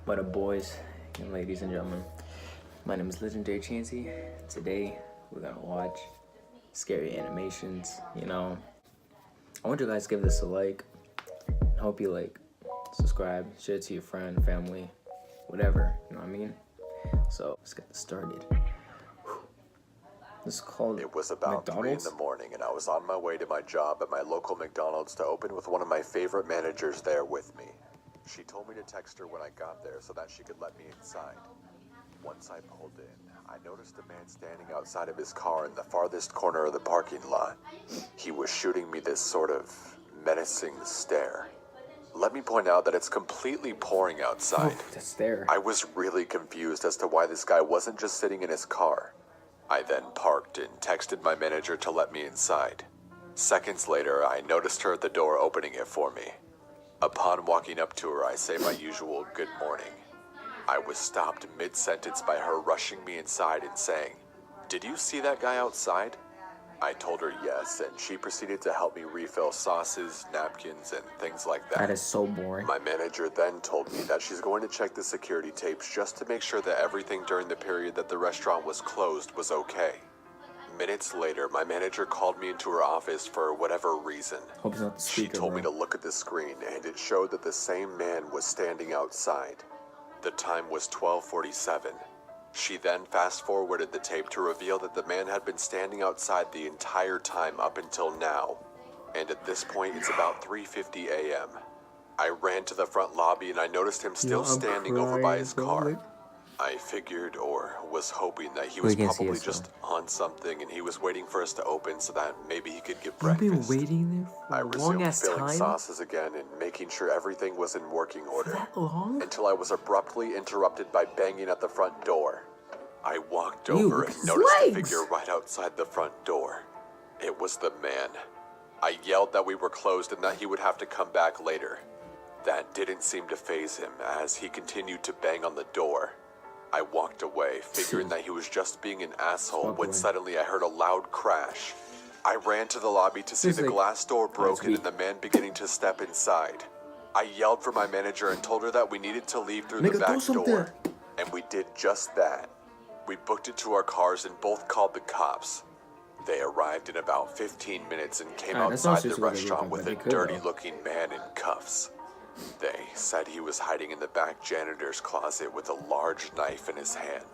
What up, boys and ladies and gentlemen? My name is Legendary Chansey. Today, we're gonna watch scary animations. I want you guys to give this a like. I hope you like, subscribe, share it to your friend, family, whatever. You know what I mean? So let's get this started. This is called It was about McDonald's? 3 in the morning, and I was on my way to my job at my local McDonald's to open with one of my favorite managers there with me. She told me to text her when I got there so that she could let me inside. Once I pulled in, I noticed a man standing outside of his car in the farthest corner of the parking lot. He was shooting me this sort of menacing stare. Let me point out that it's completely pouring outside. Oh, that's there. I was really confused as to why this guy wasn't just sitting in his car. I then parked and texted my manager to let me inside. Seconds later, I noticed her at the door opening it for me. Upon walking up to her, I say my usual good morning. I was stopped mid-sentence by her rushing me inside and saying, "Did you see that guy outside?" I told her yes, and she proceeded to help me refill sauces, napkins, and things like that. That is so boring. My manager then told me that she's going to check the security tapes just to make sure that everything during the period that the restaurant was closed was okay. Minutes later, my manager called me into her office for whatever reason. Hope it's not the She speaker, told me bro. to look at the screen, and it showed that the same man was standing outside. The time was 12:47. She then fast-forwarded the tape to reveal that the man had been standing outside the entire time up until now. And at this point, it's about 3:50 a.m. I ran to the front lobby and I noticed him still standing over by his car. I figured, or was hoping, that he was can't see probably us, just on something and he was waiting for us to open so that maybe he could get You've breakfast. been waiting I there for a long resumed ass filling time? sauces again and making sure everything was in working order. That long? Until I was abruptly interrupted by banging at the front door. I walked Ew, over look and at his noticed a legs. figure right outside the front door. It was the man. I yelled that we were closed and that he would have to come back later. That didn't seem to faze him as he continued to bang on the door. I walked away, figuring that he was just being an asshole, when suddenly I heard a loud crash. I ran to the lobby to see It's the like- glass door broken weak. and the man beginning to step inside. I yelled for my manager and told her that we needed to leave through the Nigga, do back something. door. And we did just that. We booked it to our cars and both called the cops. They arrived in about 15 minutes and came Alright, that's not outside the seriously what they restaurant look with like, a but they could, though. dirty-looking man in cuffs. They said he was hiding in the back janitor's closet with a large knife in his hand.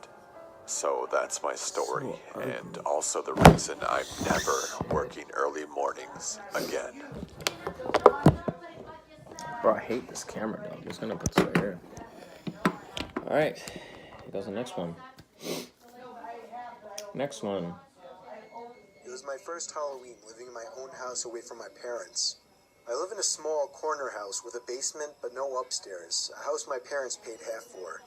So that's my story, So and also the reason I'm never working early mornings again. Bro, I hate this camera, dog. I'm just gonna put this right here. Alright, here goes the next one. Next one. It was my first Halloween living in my own house away from my parents. I live in a small corner house with a basement but no upstairs, a house my parents paid half for.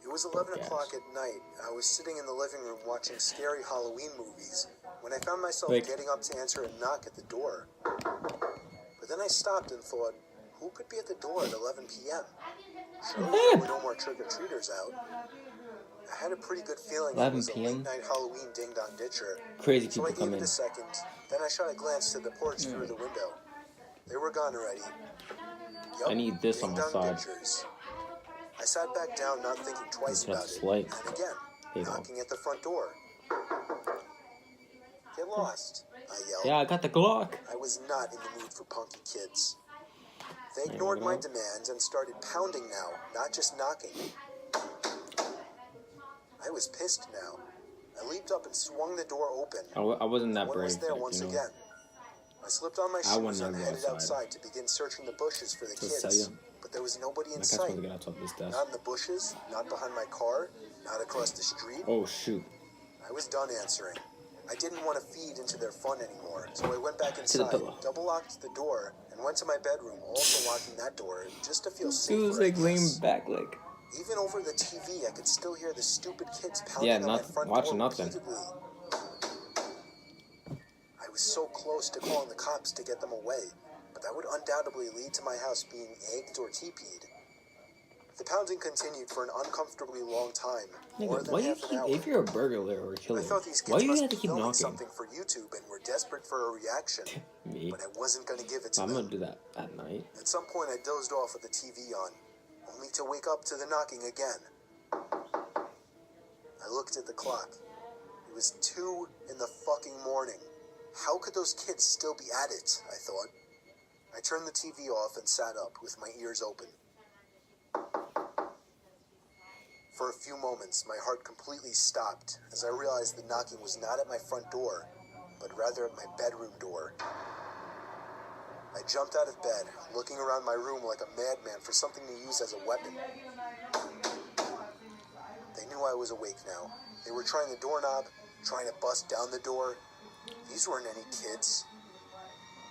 It was 11 o'clock at night. I was sitting in the living room watching scary Halloween movies when I found myself getting up to answer a knock at the door. But then I stopped and thought, who could be at the door at 11 p.m.? Surely there were no more trick-or-treaters out. I had a pretty good feeling it 11 was a p.m.? late-night Halloween ding-dong ditcher. Crazy So I people gave come it in. a second, then I shot a glance to the porch through the window. They were gone already. Yup, I need this on my ding-dong side. ditchers. I sat back down, not thinking twice That's about it, slight. and again, Hey, dog. knocking at the front door. Get lost, I yelled. Yeah, I got the Glock. I was not in the mood for punky kids. They There ignored we my go. demands and started pounding now, not just knocking. I was pissed now. I leaped up and swung the door open. I wasn't that No one brave, was there like, once you know. again. I slipped on my I wouldn't shoes and go headed outside. outside to begin searching the bushes for the Just tell kids. you. But there was nobody in My cat's sight. going to get on top of this desk. Not in the bushes, not behind my car, not across the street. Oh, shoot. I was done answering. I didn't want to feed into their fun anymore, so I went back the inside, pillow. double-locked the door, and went to my bedroom, also locking that door, just to feel Dude was safer, I like leaning guess. back, like. Even over the TV, I could still hear the stupid kids pounding Yeah, on my not front watching door nothing. repeatedly. I was so close to calling the cops to get them away, but that would undoubtedly lead to my house being egged or teepeed. The pounding continued for an uncomfortably long time, more Nigga, than why you half an keep, hour. if you're a burglar or a killer, I thought these why kids do you must have be to keep filming knocking? something for YouTube and were desperate for a reaction, Me. but I wasn't going to give it to I'm them. gonna do that at night. At some point, I dozed off with the TV on. only to wake up to the knocking again. I looked at the clock. It was 2 in the fucking morning. How could those kids still be at it, I thought. I turned the TV off and sat up with my ears open. For a few moments, my heart completely stopped as I realized the knocking was not at my front door, but rather at my bedroom door. I jumped out of bed, looking around my room like a madman for something to use as a weapon. They knew I was awake now. They were trying the doorknob, trying to bust down the door. These weren't any kids.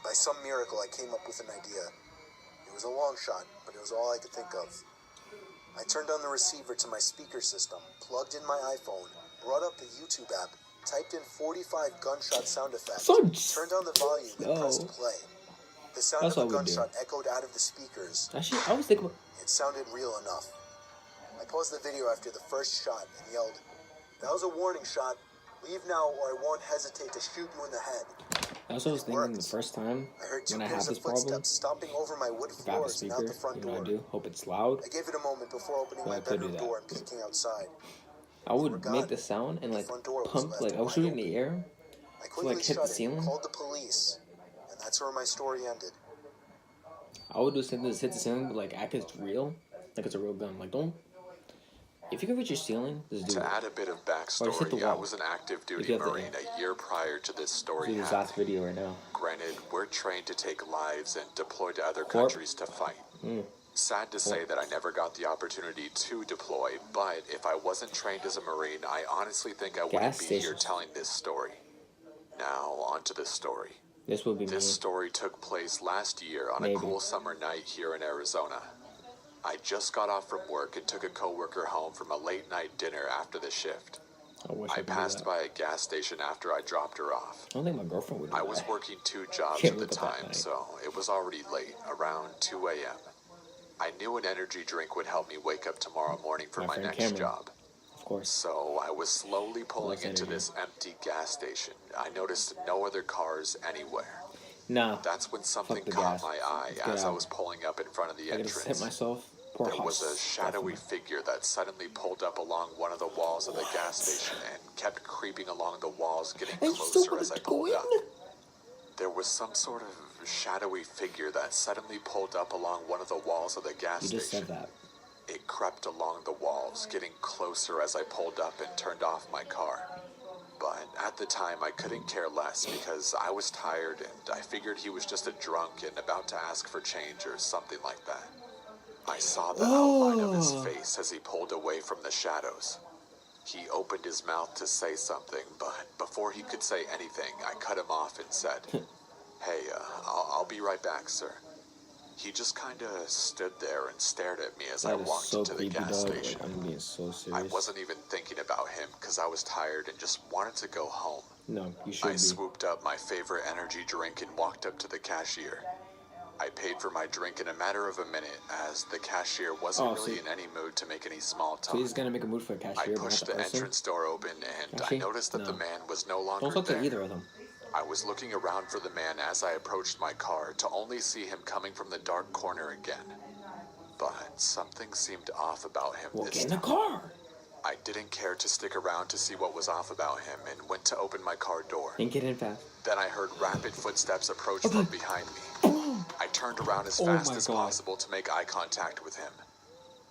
By some miracle, I came up with an idea. It was a long shot, but it was all I could think of. I turned on the receiver to my speaker system, plugged in my iPhone, brought up the YouTube app, typed in 45 gunshot sound effects, turned on the volume, and pressed play. The sound of the gunshot echoed out of the speakers. Actually, I was thinking. It sounded real enough. I paused the video after the first shot and yelled, "That was a warning shot. Leave now or I won't hesitate to shoot you in the head." That's what I was thinking the first time I heard 2 when I pairs had of this problem. footsteps stomping over my wood If I have a floors and out speaker, the front you know door. what I do? Hope it's loud. I gave it a moment before opening But my I could do bedroom that. door and peeking outside. I would make the sound and like front door was pump, left like I was wide shooting in open. the air I to quickly like hit the shut it, ceiling. called the police, and that's where my story ended. I would do something to hit the ceiling, but like act as real, like it's a real gun. Like don't. If you can reach your ceiling, just do it. To add a bit of Or just hit the backstory, I wall. was an active If duty you have the Marine aim. a year prior to this story Do this happening. last video right now. Granted, we're trained to take lives and deploy to other Corp. countries to fight. Mm. Sad to say that I never got the opportunity to deploy, but if I wasn't trained as a Marine, I honestly think I wouldn't Gas be here stations. telling this story. Now, on to the story. This will be me. This story took place last year on Maybe. a cool summer night here in Arizona. I just got off from work and took a coworker home from a late night dinner after the shift. I wish I could do passed that. by a gas station after I dropped her off. I don't think my girlfriend would do I that. was working 2 jobs Can't at the wake up that time, night. so it was already late, around 2 a.m. I knew an energy drink would help me wake up tomorrow morning for My my friend next Cameron. job. Of course. So I was slowly pulling Loves into energy. this empty gas station. I noticed no other cars anywhere. Nah. That's when something the caught gas. my eye Let's get as I out. was pulling up in front of the I gotta set entrance. myself. Pour There hot was a stuff shadowy in it. figure that suddenly pulled up along one of the walls of the gas station and kept creeping along the walls, getting I still closer as I wanted to go pulled in. up. There was some sort of shadowy figure that suddenly pulled up along one of the walls of the gas You just station. said that. It crept along the walls, getting closer as I pulled up and turned off my car. But at the time, I couldn't care less because I was tired and I figured he was just a drunk and about to ask for change or something like that. I saw the outline of his face as he pulled away from the shadows. He opened his mouth to say something, but before he could say anything, I cut him off and said, "Hey, I'll be right back, sir." He just kind of stood there and stared at me as I That is walked so into the creepy, gas dog. station. Like, I'm being so I serious. wasn't even thinking about him because I was tired and just wanted to go home. No, you should I be. swooped up my favorite energy drink and walked up to the cashier. I paid for my drink in a matter of a minute as the cashier wasn't Oh, really so- in any mood to make any small So talk. he's gonna make a mood for a I cashier, but not pushed the the person. entrance door open and I Actually, noticed that the no. man was no longer Don't talk there. to either of them. I was looking around for the man as I approached my car to only see him coming from the dark corner again. But something seemed off about him Well, this get in the time. car. I didn't care to stick around to see what was off about him and went to open my car door. And get in fast. Then I heard rapid footsteps approach from behind me. I turned around as Oh fast my as God. possible to make eye contact with him.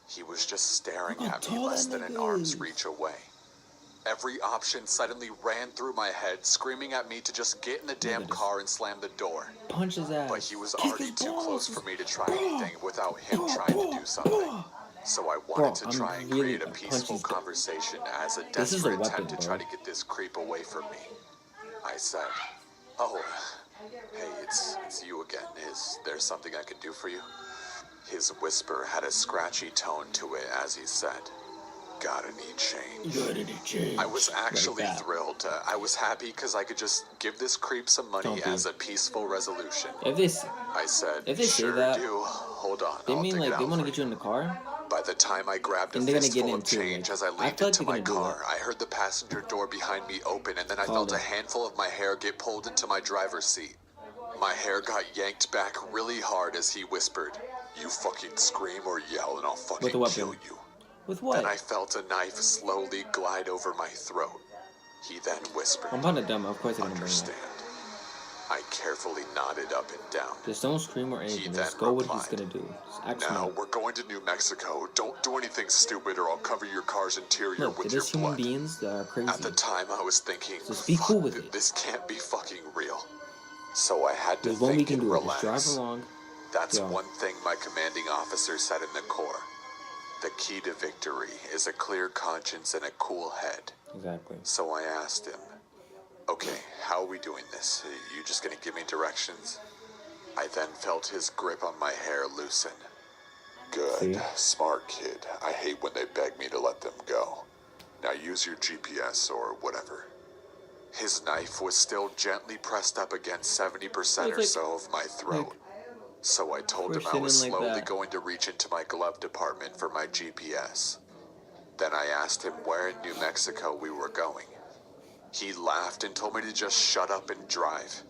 He was just staring Look how at me tall less that than an nigga arm's is. reach away. Every option suddenly ran through my head, screaming at me to just get in the damn at this. car and slam the door. Punch his ass. But he was Kick already his too balls. close for me to try anything without him trying to do something. So I wanted to I'm try and really create a a peaceful punchy- conversation as a This is a desperate weapon, attempt to bro. try to get this creep away from me. I said, "Oh, hey, it's you again. Is there something I can do for you?" His whisper had a scratchy tone to it as he said, "Gotta need change." You gotta need change. I was actually Like that. thrilled. I was happy because I could just give this creep some money Don't be. as a peaceful resolution. If they, I said, If they say "Sure that, do. Hold on, they I'll mean dig like it they out want to for get you in the car. By the time I grabbed a And they're gonna get fistful in of too, change like, as I I leaped feel like into they're my gonna do car, I heard the passenger door behind me open and then I Called felt a it. handful of my hair get pulled into my driver's seat. My hair got yanked back really hard as he whispered, You fucking scream or yell and I'll With fucking a weapon. kill you. With what? Then I felt a knife slowly glide over my throat. He then whispered, I'm about to dumb. Of course I'm gonna bring understand. that. I carefully nodded up and down. Just don't scream or anything. then Just go what he's replied, gonna do. Just act Now, smart. we're going to New Mexico. Don't do anything stupid or I'll cover your car's interior Look, with they're your just human blood. beings that are crazy. At the time, I was thinking, Just be cool with "Fuck, it." this can't be fucking real. So I had to There's one we think can and do. It. Just relax. drive along. That's Yeah. one thing my commanding officer said in the Corps. The key to victory is a clear conscience and a cool head. Exactly. So I asked him, okay, how are we doing this? You just gonna give me directions? I then felt his grip on my hair loosen. Good, See? smart kid. I hate when they beg me to let them go. Now use your GPS or whatever. His knife was still gently pressed up against 70% or like- so of my throat. So I told him I pushing was in like slowly that. going to reach into my glove compartment for my GPS. Then I asked him where in New Mexico we were going. He laughed and told me to just shut up and drive.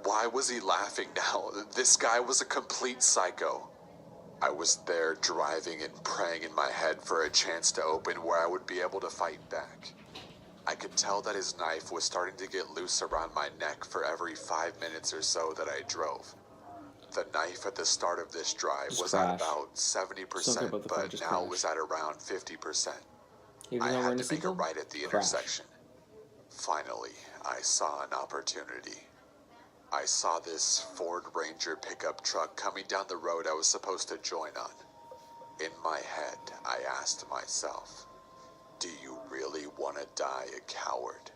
Why was he laughing now? This guy was a complete psycho. I was there driving and praying in my head for a chance to open where I would be able to fight back. I could tell that his knife was starting to get loose around my neck for every 5 minutes or so that I drove. The knife at the start of this drive Just was crash. at about Don't 70%, care about the car, but just now crash. it was at around 50%. Even I though we're had in a to make a sequel, right at the crash. intersection. Finally, I saw an opportunity. I saw this Ford Ranger pickup truck coming down the road I was supposed to join on. In my head, I asked myself, do you really want to die a coward?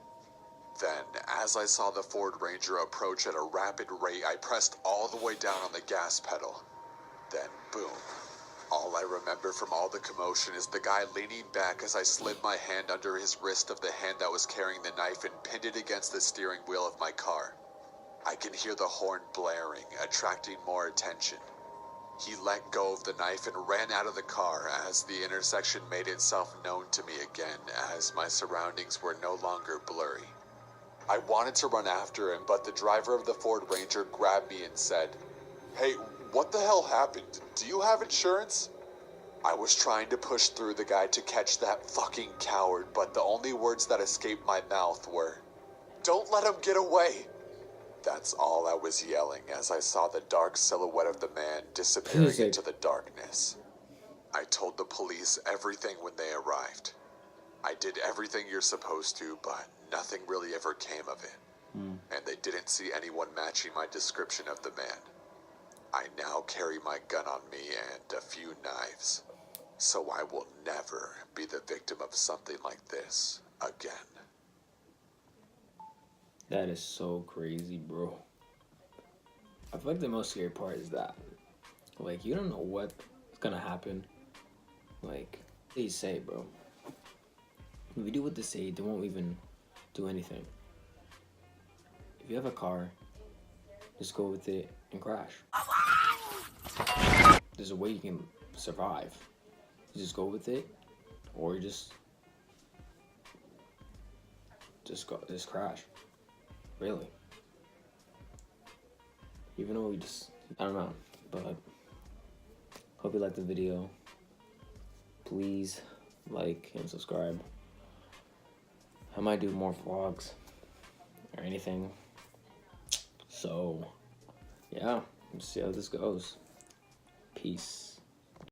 Then, as I saw the Ford Ranger approach at a rapid rate, I pressed all the way down on the gas pedal. Then, boom. All I remember from all the commotion is the guy leaning back as I slid my hand under his wrist of the hand that was carrying the knife and pinned it against the steering wheel of my car. I can hear the horn blaring, attracting more attention. He let go of the knife and ran out of the car as the intersection made itself known to me again, as my surroundings were no longer blurry. I wanted to run after him, but the driver of the Ford Ranger grabbed me and said, "Hey, what the hell happened? Do you have insurance?" I was trying to push through the guy to catch that fucking coward, but the only words that escaped my mouth were, "Don't let him get away." That's all I was yelling as I saw the dark silhouette of the man disappearing Music. into the darkness. I told the police everything when they arrived. I did everything you're supposed to, but nothing really ever came of it. And they didn't see anyone matching my description of the man. I now carry my gun on me and a few knives, so I will never be the victim of something like this again. That is so crazy, bro. I feel like the most scary part is that, like, you don't know what's gonna happen. Like, they say, bro. If you do what they say, they won't even do anything. If you have a car, just go with it and crash. There's a way you can survive. You just go with it, or you just crash. Really. Even though I don't know, but hope you liked the video. Please like and subscribe. I might do more vlogs or anything. So, yeah, let's see how this goes. Peace.